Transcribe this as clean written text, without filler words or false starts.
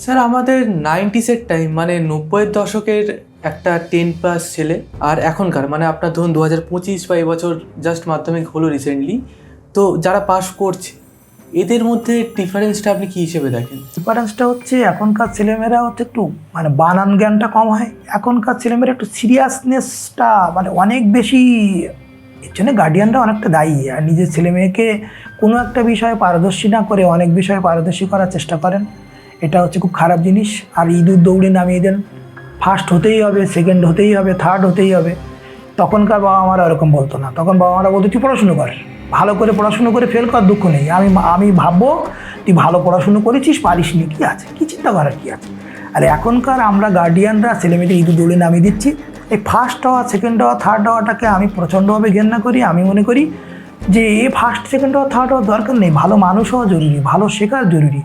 Sir আমাদের 90s time মানে 90-এর দশকের একটা 10+ ছেলে আর এখনকার মানে আপনার ধরুন 2025 বা এবছর জাস্ট মাধ্যমিক হলো রিসেন্টলি, তো যারা পাস করছে এদের মধ্যে ডিফারেন্সটা আপনি কী হিসেবে দেখেন? ডিফারেন্সটা হচ্ছে এখনকার ছেলেমেয়েরা হচ্ছে একটু মানে বানান জ্ঞানটা কম হয়। এখনকার ছেলেমেয়েরা একটু সিরিয়াসনেসটা মানে অনেক বেশি, এর জন্য গার্ডিয়ানরা অনেকটা দায়ী। আর নিজের ছেলে মেয়েকে কোনো একটা বিষয়ে পারদর্শী না করে অনেক বিষয়ে পারদর্শী করার চেষ্টা করেন, এটা হচ্ছে খুব খারাপ জিনিস। আর ইঁদুর দৌড়ে নামিয়ে দেন, ফার্স্ট হতেই হবে, সেকেন্ড হতেই হবে, থার্ড হতেই হবে। তখনকার বাবা মারা ওরকম বলতো না, তখন বাবা মারা বলতো তুই পড়াশুনো কর, ভালো করে পড়াশুনো করে ফেল কর, দুঃখ নেই, আমি ভাববো তুই ভালো পড়াশুনো করেছিস, পারিস নি, কী আছে, কী চিন্তা করার কী আছে। আর এখনকার আমরা গার্ডিয়ানরা ছেলেমেয়েদের ইঁদুর দৌড়ে নামিয়ে দিচ্ছি। এই ফার্স্ট হওয়া, সেকেন্ড হওয়া, থার্ড হওয়াটাকে আমি প্রচণ্ডভাবে ঘেন্না করি। আমি মনে করি যে এ ফার্স্ট সেকেন্ড হওয়া, থার্ড হওয়ার দরকার নেই, ভালো মানুষ হওয়া জরুরি, ভালো শেখার জরুরি।